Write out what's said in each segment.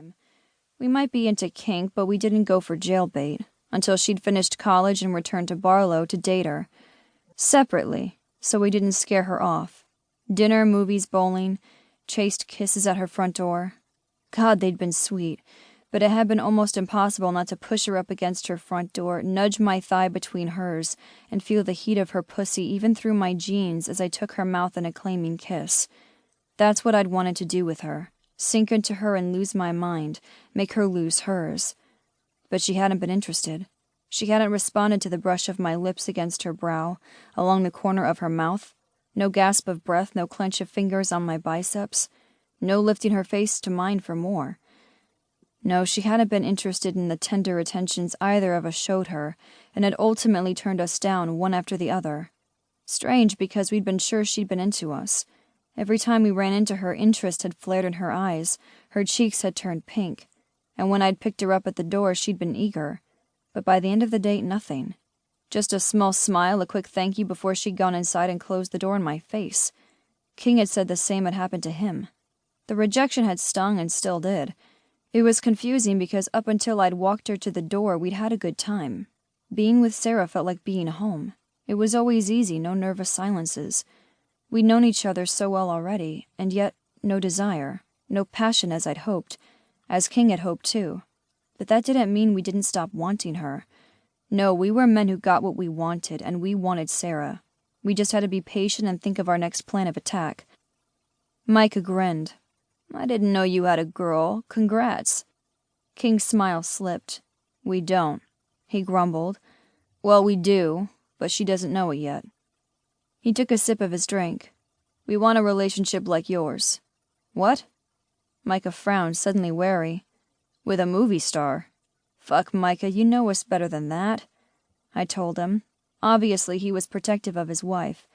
time. We might be into kink, but we didn't go for jailbait, until she'd finished college and returned to Barlow to date her. Separately, so we didn't scare her off. Dinner, movies, bowling, chaste kisses at her front door. God, they'd been sweet, but it had been almost impossible not to push her up against her front door, nudge my thigh between hers, and feel the heat of her pussy even through my jeans as I took her mouth in a claiming kiss. That's what I'd wanted to do with her, sink into her and lose my mind, make her lose hers. But she hadn't been interested. She hadn't responded to the brush of my lips against her brow, along the corner of her mouth. No gasp of breath, no clench of fingers on my biceps. No lifting her face to mine for more. No, she hadn't been interested in the tender attentions either of us showed her, and had ultimately turned us down one after the other. Strange, because we'd been sure she'd been into us. Every time we ran into her, interest had flared in her eyes, her cheeks had turned pink, and when I'd picked her up at the door, she'd been eager. But by the end of the date, nothing. Just a small smile, a quick thank you before she'd gone inside and closed the door in my face. King had said the same had happened to him. The rejection had stung and still did. It was confusing because up until I'd walked her to the door, we'd had a good time. Being with Sarah felt like being home. It was always easy, no nervous silences. We'd known each other so well already, and yet no desire, no passion as I'd hoped, as King had hoped too. But that didn't mean we didn't stop wanting her. No, we were men who got what we wanted, and we wanted Sarah. We just had to be patient and think of our next plan of attack. Micah grinned. I didn't know you had a girl. Congrats. King's smile slipped. We don't, he grumbled. Well, we do, but she doesn't know it yet. He took a sip of his drink. We want a relationship like yours. What? Micah frowned, suddenly wary. With a movie star. Fuck, Micah, you know us better than that. I told him. Obviously, he was protective of his wife.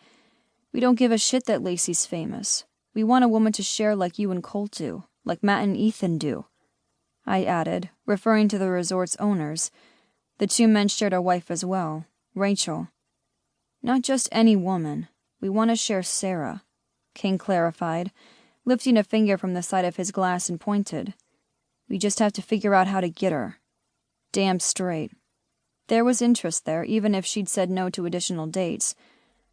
We don't give a shit that Lacey's famous. We want a woman to share like you and Colt do, like Matt and Ethan do. I added, referring to the resort's owners. The two men shared a wife as well, Rachel. Not just any woman. We want to share Sarah, King clarified, lifting a finger from the side of his glass and pointed. We just have to figure out how to get her. Damn straight. There was interest there, even if she'd said no to additional dates.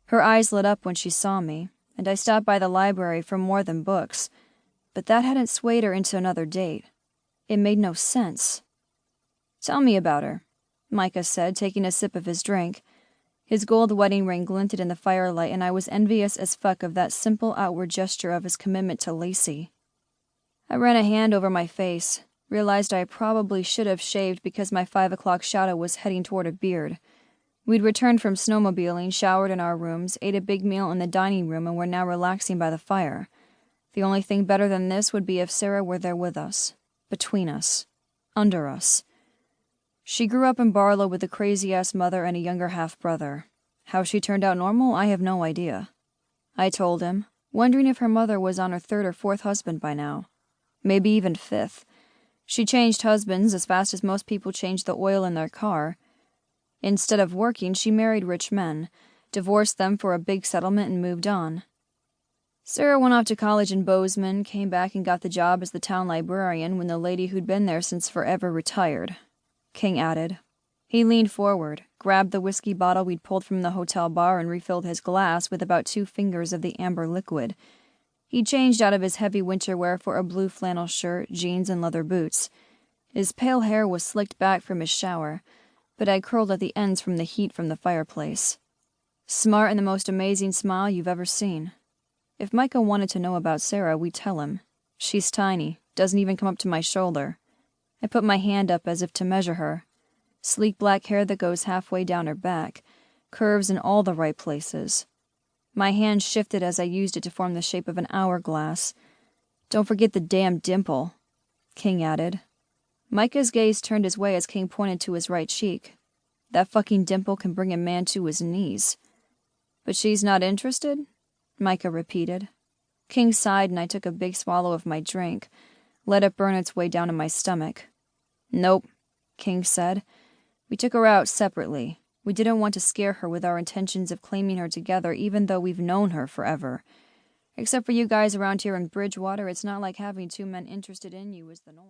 Her eyes lit up when she saw me, and I stopped by the library for more than books. But that hadn't swayed her into another date. It made no sense. Tell me about her, Micah said, taking a sip of his drink. His gold wedding ring glinted in the firelight, and I was envious as fuck of that simple outward gesture of his commitment to Lacey. I ran a hand over my face, realized I probably should have shaved because my 5 o'clock shadow was heading toward a beard. We'd returned from snowmobiling, showered in our rooms, ate a big meal in the dining room, and were now relaxing by the fire. The only thing better than this would be if Sarah were there with us, between us, under us. She grew up in Barlow with a crazy-ass mother and a younger half-brother. How she turned out normal, I have no idea. I told him, wondering if her mother was on her 3rd or 4th husband by now. Maybe even 5th. She changed husbands as fast as most people change the oil in their car. Instead of working, she married rich men, divorced them for a big settlement, and moved on. Sarah went off to college in Bozeman, came back and got the job as the town librarian when the lady who'd been there since forever retired, King added. He leaned forward, grabbed the whiskey bottle we'd pulled from the hotel bar and refilled his glass with about 2 fingers of the amber liquid. He changed out of his heavy winter wear for a blue flannel shirt, jeans, and leather boots. His pale hair was slicked back from his shower, but had curled at the ends from the heat from the fireplace. Smart and the most amazing smile you've ever seen. If Micah wanted to know about Sarah, we'd tell him. She's tiny, doesn't even come up to my shoulder. I put my hand up as if to measure her. Sleek black hair that goes halfway down her back, curves in all the right places. My hand shifted as I used it to form the shape of an hourglass. Don't forget the damn dimple, King added. Micah's gaze turned his way as King pointed to his right cheek. That fucking dimple can bring a man to his knees. But she's not interested? Micah repeated. King sighed and I took a big swallow of my drink, let it burn its way down in my stomach. Nope, King said. We took her out separately. We didn't want to scare her with our intentions of claiming her together, even though we've known her forever. Except for you guys around here in Bridgewater, it's not like having 2 men interested in you is the norm.